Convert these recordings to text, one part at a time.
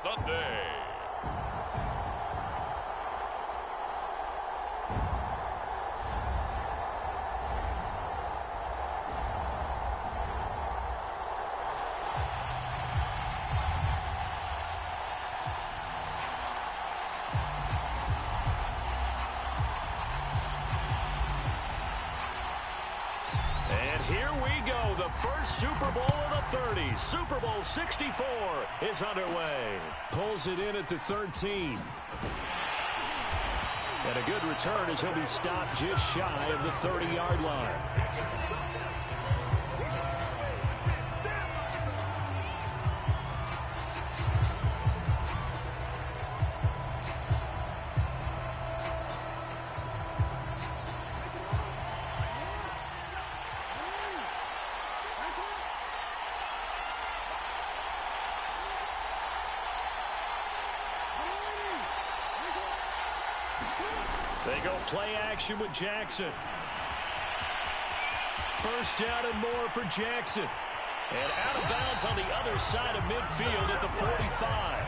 Sunday. And here we go, the first Super Bowl of the 30s. Super Bowl 64 is underway. Pulls it in at the 13. And a good return as he'll be stopped just shy of the 30-yard line. They go play action with Jackson. First down and more for Jackson. And out of bounds on the other side of midfield at the 45.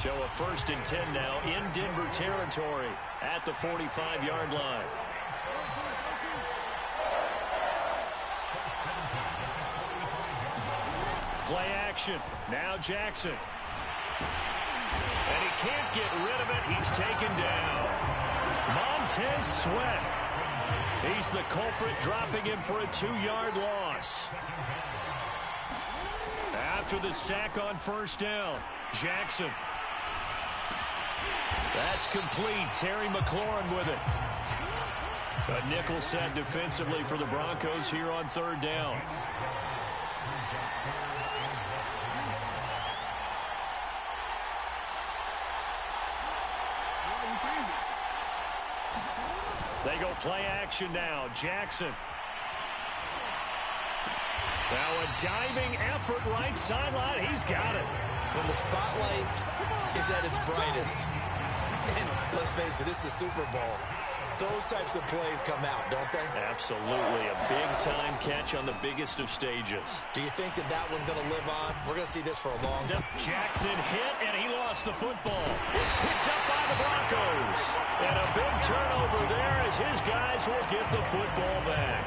So a 1st and 10 now in Denver territory at the 45-yard line. Play action. Now Jackson. And he can't get rid of it. He's taken down. Montez Sweat. He's the culprit, dropping him for a 2-yard loss. After the sack on 1st down, Jackson. That's complete. Terry McLaurin with it. A nickel set defensively for the Broncos here on 3rd down. They go play action now. Jackson. Now a diving effort right sideline. He's got it. When the spotlight is at its brightest, and let's face it, it's the Super Bowl, those types of plays come out, don't they? Absolutely. A big-time catch on the biggest of stages. Do you think that one's going to live on? We're going to see this for a long time. Jackson hit, and he lost the football. It's picked up by the Broncos. And a big turnover there as his guys will get the football back.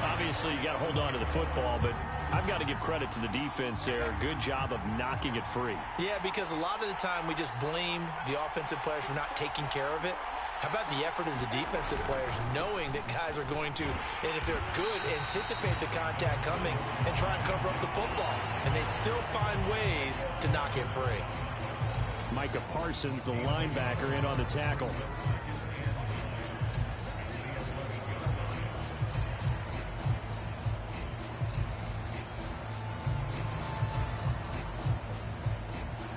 Obviously, you got to hold on to the football, but I've got to give credit to the defense there. Good job of knocking it free. Yeah, because a lot of the time we just blame the offensive players for not taking care of it. How about the effort of the defensive players knowing that guys are going to, and if they're good, anticipate the contact coming and try and cover up the football. And they still find ways to knock it free. Micah Parsons, the linebacker, in on the tackle.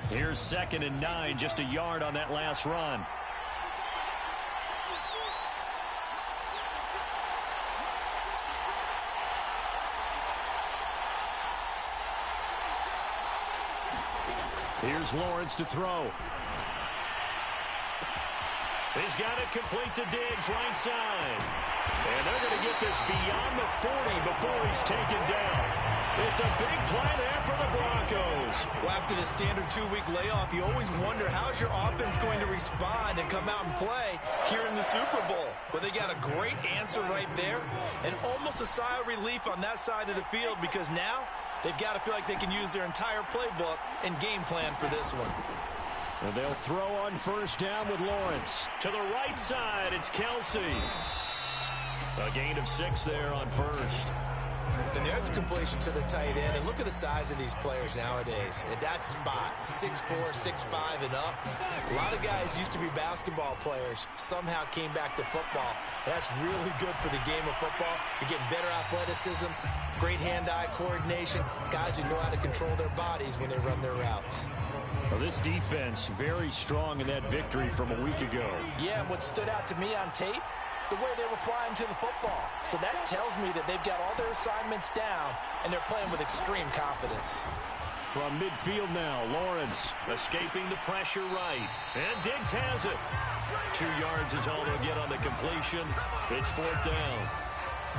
Here's 2nd and 9, just a yard on that last run. Here's Lawrence to throw. He's got it complete to Diggs, right side. And they're going to get this beyond the 40 before he's taken down. It's a big play there for the Broncos. Well, after the standard 2-week layoff, you always wonder how's your offense going to respond and come out and play here in the Super Bowl. Well, they got a great answer right there and almost a sigh of relief on that side of the field because now they've got to feel like they can use their entire playbook and game plan for this one. And they'll throw on 1st down with Lawrence. To the right side, it's Kelsey. A gain of 6 there on 1st. And there's a completion to the tight end. And look at the size of these players nowadays. At that spot, 6'4", 6'5", and up. A lot of guys used to be basketball players. Somehow came back to football. And that's really good for the game of football. You're getting better athleticism, great hand-eye coordination, guys who know how to control their bodies when they run their routes. Well, this defense very strong in that victory from a week ago. Yeah, and what stood out to me on tape, the way they were flying to the football. So that tells me that they've got all their assignments down, and they're playing with extreme confidence. From midfield now, Lawrence escaping the pressure right. And Diggs has it. 2 yards is all they'll get on the completion. It's 4th down.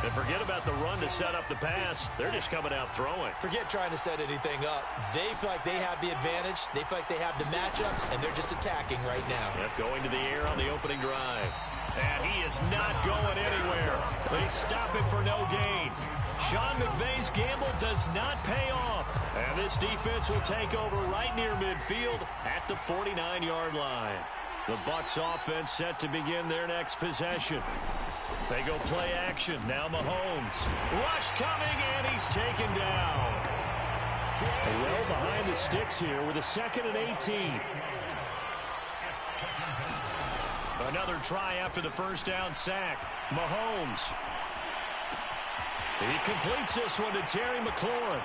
And forget about the run to set up the pass. They're just coming out throwing. Forget trying to set anything up. They feel like they have the advantage. They feel like they have the matchups, and they're just attacking right now. Yep, going to the air on the opening drive. And he is not going anywhere. They stop him for no gain. Sean McVay's gamble does not pay off. And this defense will take over right near midfield at the 49-yard line. The Bucs offense set to begin their next possession. They go play action. Now Mahomes. Rush coming, and he's taken down. Well behind the sticks here with a 2nd and 18. Another try after the first down sack. Mahomes. He completes this one to Terry McLaurin.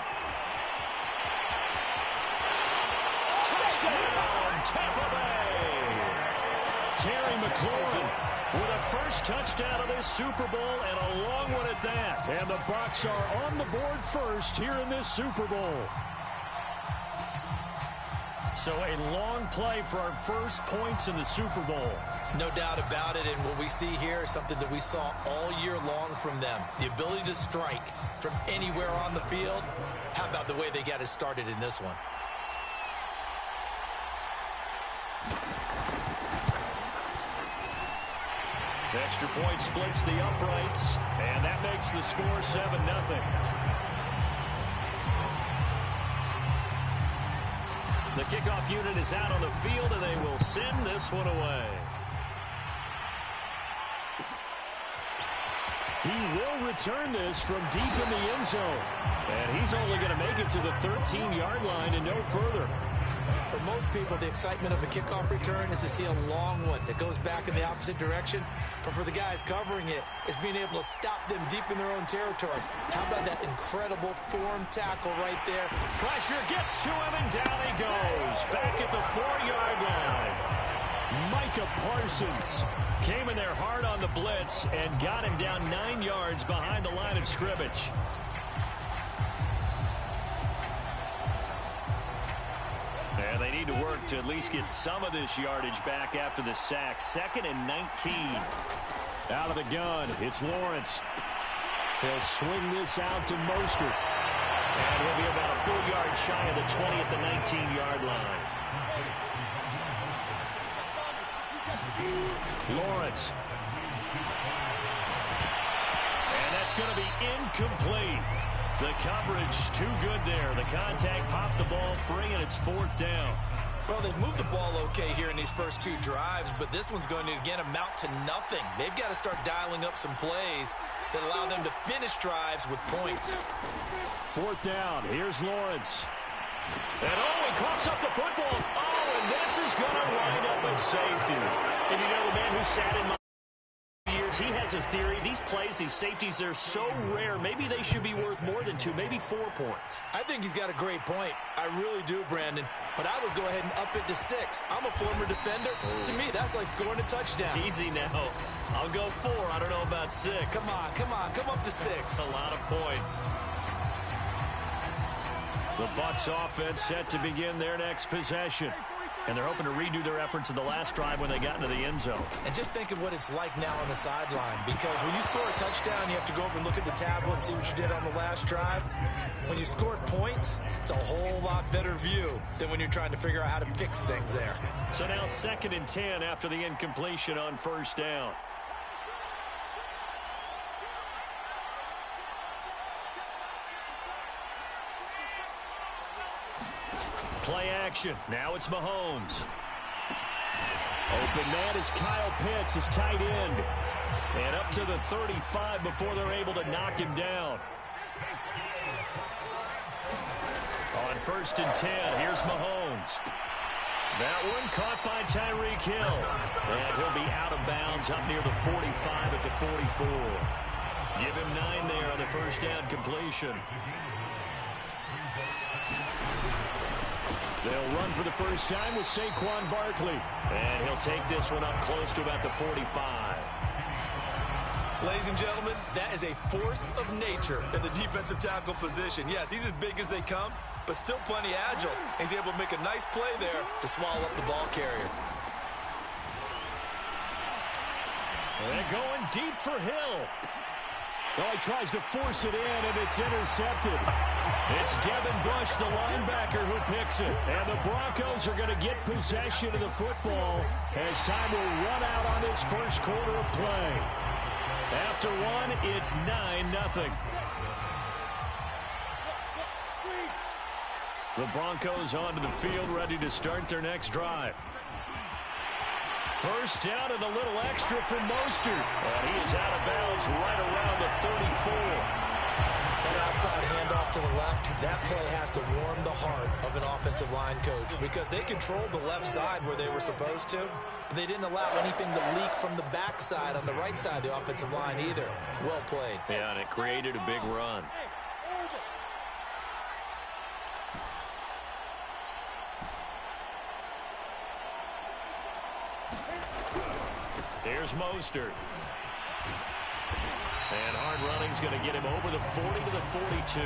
Touchdown, Tampa Bay! Terry McLaurin with a first touchdown of this Super Bowl, and a long one at that. And the Bucs are on the board first here in this Super Bowl. So a long play for our first points in the Super Bowl. No doubt about it, and what we see here is something that we saw all year long from them. The ability to strike from anywhere on the field. How about the way they got it started in this one? The extra point splits the uprights, and that makes the score 7-0. The kickoff unit is out on the field, and they will send this one away. He will return this from deep in the end zone. And he's only going to make it to the 13-yard line and no further. For most people, the excitement of a kickoff return is to see a long one that goes back in the opposite direction. But for the guys covering it, it's being able to stop them deep in their own territory. How about that incredible form tackle right there? Pressure gets to him, and down he goes. Back at the 4-yard line. Micah Parsons came in there hard on the blitz and got him down 9 yards behind the line of scrimmage. And they need to work to at least get some of this yardage back after the sack. 2nd and 19. Out of the gun, it's Lawrence. He'll swing this out to Mostert. And he'll be about a full yard shy of the 20 at the 19-yard line. Lawrence. And that's going to be incomplete. The coverage too good there. The contact popped the ball free, and it's 4th down. Well, they've moved the ball okay here in these first 2 drives, but this one's going to, again, amount to nothing. They've got to start dialing up some plays that allow them to finish drives with points. 4th down. Here's Lawrence. And, he coughs up the football. And this is going to wind up a safety. And you know, the man who sat in my years, he has a theory. These plays, these safeties, they're so rare. Maybe they should be worth more than 2, maybe 4 points. I think he's got a great point. I really do, Brandon. But I would go ahead and up it to 6. I'm a former defender. To me, that's like scoring a touchdown. Easy now. I'll go 4. I don't know about 6. Come on. Come up to 6. A lot of points. The Bucs offense set to begin their next possession. And they're hoping to redo their efforts in the last drive when they got into the end zone. And just think of what it's like now on the sideline. Because when you score a touchdown, you have to go over and look at the tablet and see what you did on the last drive. When you scored points, it's a whole lot better view than when you're trying to figure out how to fix things there. So now 2nd and 10 after the incompletion on 1st down. Play action. Now it's Mahomes. Open man is Kyle Pitts, his tight end. And up to the 35 before they're able to knock him down. On 1st and 10, here's Mahomes. That one caught by Tyreek Hill. And he'll be out of bounds up near the 45 at the 44. Give him 9 there on the first down completion. They'll run for the first time with Saquon Barkley. And he'll take this one up close to about the 45. Ladies and gentlemen, that is a force of nature in the defensive tackle position. Yes, he's as big as they come, but still plenty agile. He's able to make a nice play there to swallow up the ball carrier. They're going deep for Hill. Oh, he tries to force it in, and it's intercepted. It's Devin Bush, the linebacker, who picks it. And the Broncos are going to get possession of the football as time will run out on this first quarter of play. After one, it's 9-0. The Broncos onto the field, ready to start their next drive. First down and a little extra for Mostert. And he is out of bounds right around the 34. That outside handoff to the left, that play has to warm the heart of an offensive line coach because they controlled the left side where they were supposed to. But they didn't allow anything to leak from the backside on the right side of the offensive line either. Well played. Yeah, and it created a big run. Here's Mostert. And hard running's going to get him over the 40 to the 42.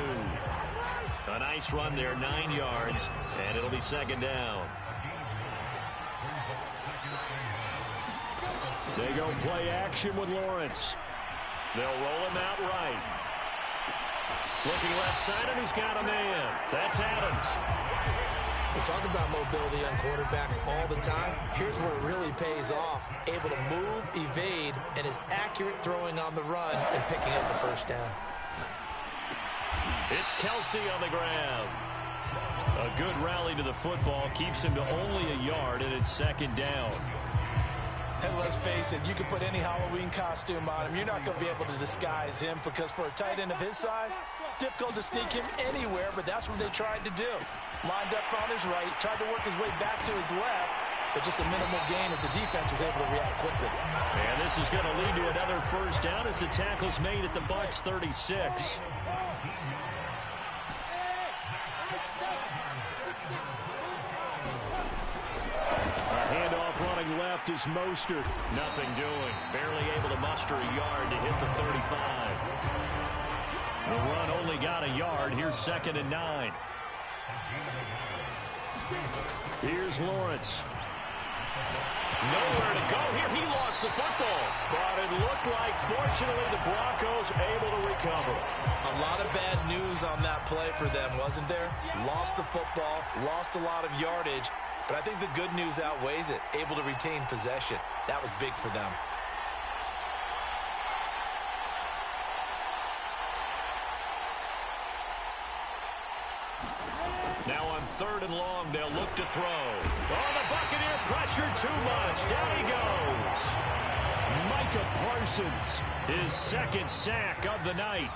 A nice run there, 9 yards, and it'll be second down. They go play action with Lawrence. They'll roll him out right. Looking left side, and he's got a man. That's Adams. We talk about mobility on quarterbacks all the time. Here's where it really pays off. Able to move, evade, and is accurate throwing on the run and picking up the first down. It's Kelsey on the ground. A good rally to the football keeps him to only a yard, and it's second down. And let's face it, you can put any Halloween costume on him. You're not going to be able to disguise him because for a tight end of his size, difficult to sneak him anywhere, but that's what they tried to do. Lined up on his right, tried to work his way back to his left, but just a minimal gain as the defense was able to react quickly. And this is going to lead to another first down as the tackle's made at the Bucs 36. Running left is Mostert. Nothing doing. Barely able to muster a yard to hit the 35. The run only got a yard. Here's second and 9. Here's Lawrence. Nowhere to go here. He lost the football. But it looked like, fortunately, the Broncos able to recover. A lot of bad news on that play for them, wasn't there? Lost the football, lost a lot of yardage. But I think the good news outweighs it. Able to retain possession. That was big for them. Now on third and long, they'll look to throw. Oh, the Buccaneer pressure too much. Down he goes. Micah Parsons, his second sack of the night.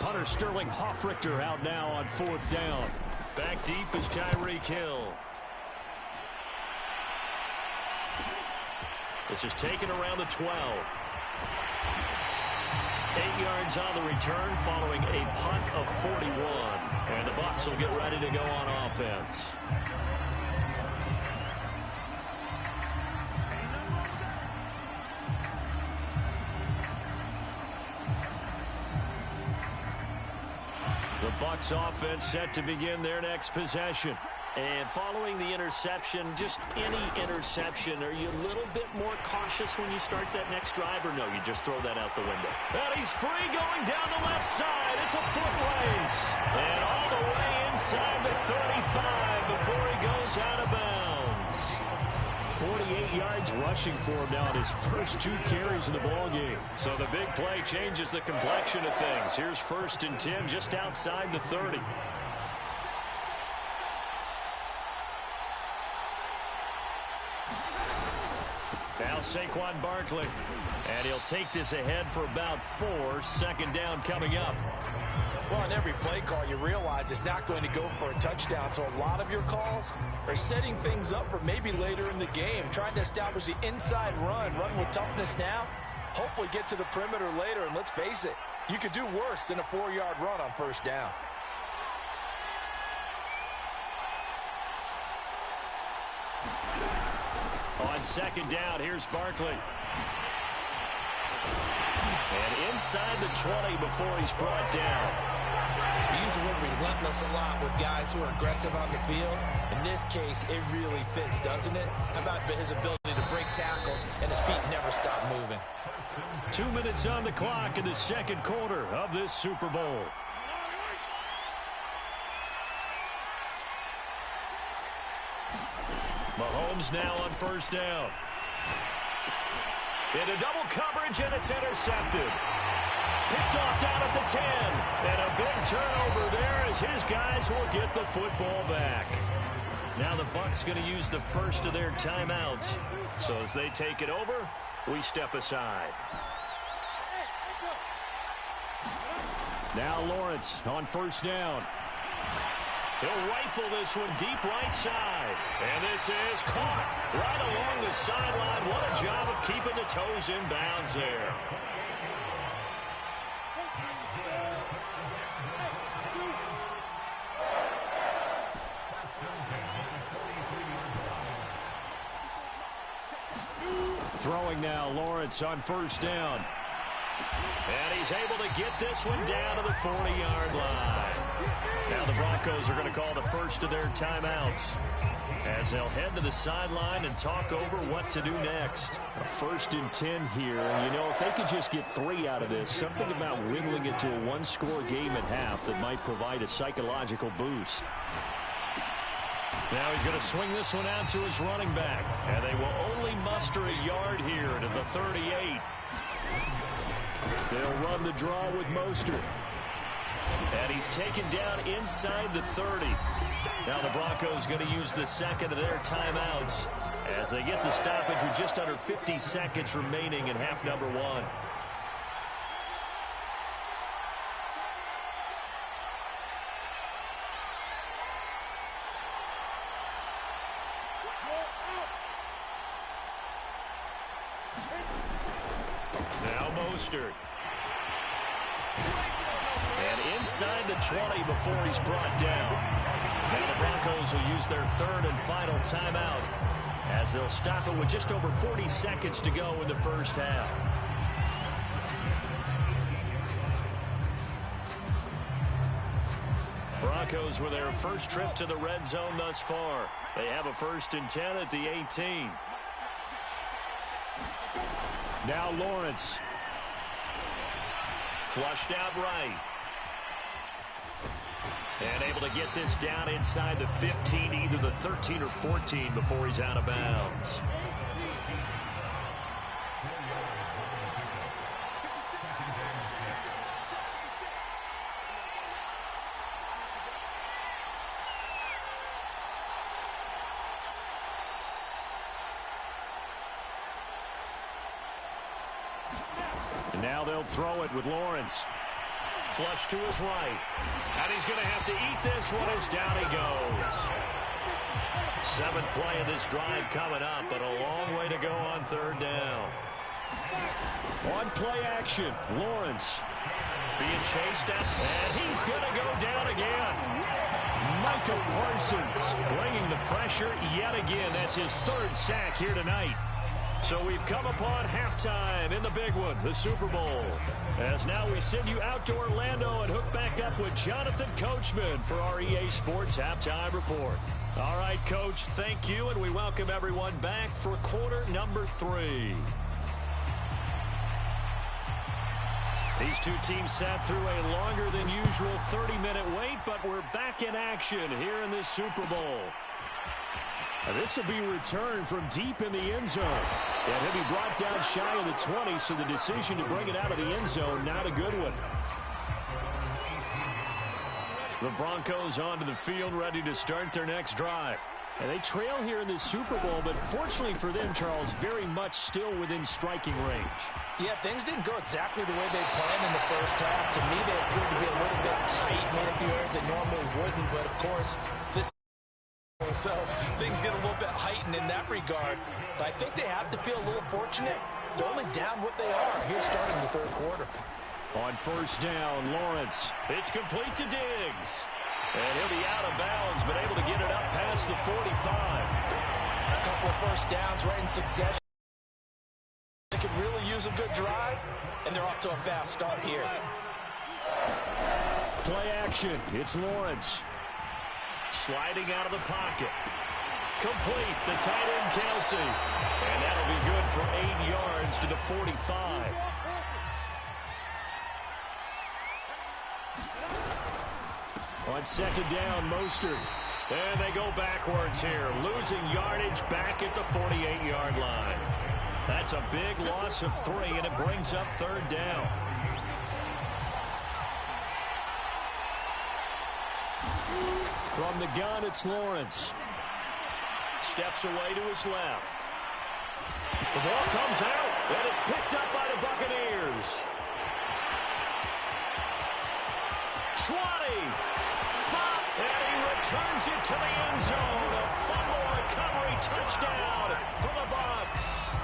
Punter Sterling Hoffrichter out now on fourth down. Back deep is Tyreek Hill. This is taken around the 12. 8 yards on the return following a punt of 41. And the Bucs will get ready to go on offense. The Bucs offense set to begin their next possession. And following the interception, just any interception, are you a little bit more cautious when you start that next drive, or no, you just throw that out the window? And he's free going down the left side. It's a foot race. And all the way inside the 35 before he goes out of bounds. 48 yards rushing for him now in his first 2 carries in the ballgame. So the big play changes the complexion of things. Here's first and 10 just outside the 30. Now Saquon Barkley. And he'll take this ahead for about 4. Second down coming up. Well, on every play call, you realize it's not going to go for a touchdown. So a lot of your calls are setting things up for maybe later in the game. Trying to establish the inside run with toughness now. Hopefully get to the perimeter later. And let's face it, you could do worse than a 4-yard run on first down. On second down, here's Barkley. And inside the 20 before he's brought down. We use the word relentless a lot with guys who are aggressive on the field. In this case, it really fits, doesn't it? How about his ability to break tackles, and his feet never stop moving. 2 minutes on the clock in the second quarter of this Super Bowl. Mahomes now on first down. Into double coverage, and it's intercepted. Picked off down at the 10. And a big turnover there as his guys will get the football back. Now the Bucs going to use the first of their timeouts. So as they take it over, we step aside. Now Lawrence on first down. He'll rifle this one deep right side. And this is caught right along the sideline. What a job of keeping the toes in bounds there. Throwing now, Lawrence on first down. And he's able to get this one down to the 40-yard line. Now the Broncos are going to call the first of their timeouts as they'll head to the sideline and talk over what to do next. A 1st and 10 here, and you know, if they could just get 3 out of this, something about whittling it to a one-score game at half that might provide a psychological boost. Now he's going to swing this one out to his running back, and they will only muster a yard here to the 38. They'll run the draw with Mostert. And he's taken down inside the 30. Now the Broncos going to use the second of their timeouts as they get the stoppage with just under 50 seconds remaining in half number 1. Now Mostert. And inside the 20 before he's brought down. Now the Broncos will use their third and final timeout as they'll stop it with just over 40 seconds to go in the first half. Broncos with their first trip to the red zone thus far. They have a 1st and 10 at the 18. Now Lawrence. Flushed out right. And able to get this down inside the 15, either the 13 or 14 before he's out of bounds. And now they'll throw it with Lawrence. Flush to his right. And he's going to have to eat this one as down he goes. 7th play of this drive coming up, but a long way to go on 3rd down. On play action, Lawrence being chased up, and he's going to go down again. Micah Parsons bringing the pressure yet again. That's his 3rd sack here tonight. So we've come upon halftime in the big one, the Super Bowl. As now we send you out to Orlando and hook back up with Jonathan Coachman for our EA Sports Halftime Report. All right, Coach, thank you, and we welcome everyone back for quarter number 3. These two teams sat through a longer than usual 30-minute wait, but we're back in action here in this Super Bowl. This will be returned from deep in the end zone. And he'll be brought down shy of the 20, so the decision to bring it out of the end zone, not a good one. The Broncos onto the field, ready to start their next drive. And they trail here in this Super Bowl, but fortunately for them, Charles, very much still within striking range. Yeah, things didn't go exactly the way they planned in the first half. To me, they appeared to be a little bit tight, made a few errors they normally wouldn't, but of course, this so things get a little bit heightened in that regard. But I think they have to feel a little fortunate. They're only down what they are here starting the 3rd quarter. On first down, Lawrence. It's complete to Diggs. And he'll be out of bounds, but able to get it up past the 45. A couple of first downs right in succession. They could really use a good drive, and they're off to a fast start here. Play action. It's Lawrence. Sliding out of the pocket. Complete, the tight end Kelsey. And that'll be good for 8 yards to the 45. On second down, Mostert. And they go backwards here, losing yardage back at the 48-yard line. That's a big loss of 3, and it brings up third down. From the gun, it's Lawrence. Steps away to his left. The ball comes out, and it's picked up by the Buccaneers. 20. 5. And he returns it to the end zone. A fumble recovery touchdown for the Bucs.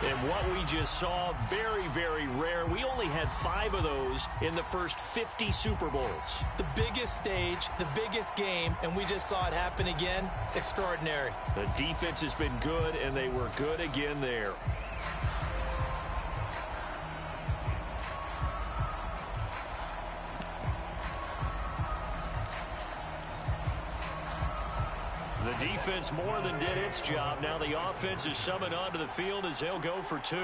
And what we just saw, very, very rare. We only had 5 of those in the first 50 Super Bowls. The biggest stage, the biggest game, and we just saw it happen again. Extraordinary. The defense has been good, and they were good again there. The defense more than did its job. Now the offense is summoned onto the field as they'll go for 2.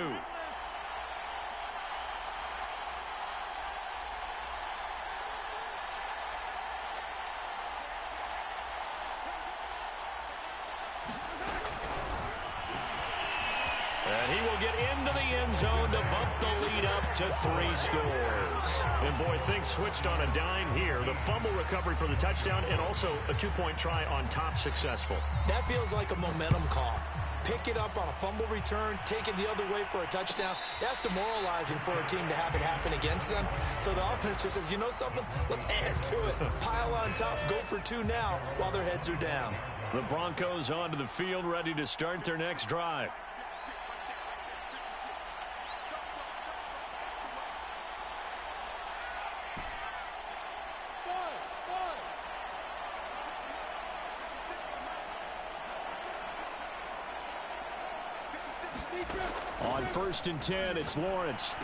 And he will get into the end zone to bump the lead up to 3 scores. And boy, things switched on a dime here. The fumble recovery for the touchdown and also a 2-point try on top successful. That feels like a momentum call. Pick it up on a fumble return, take it the other way for a touchdown. That's demoralizing for a team to have it happen against them. So the offense just says, you know something? Let's add to it. Pile on top, go for 2 now while their heads are down. The Broncos onto the field, ready to start their next drive. On 1st and 10, it's Lawrence.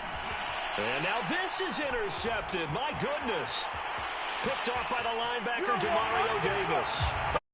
And now this is intercepted. My goodness. Picked off by the linebacker, Demario Davis.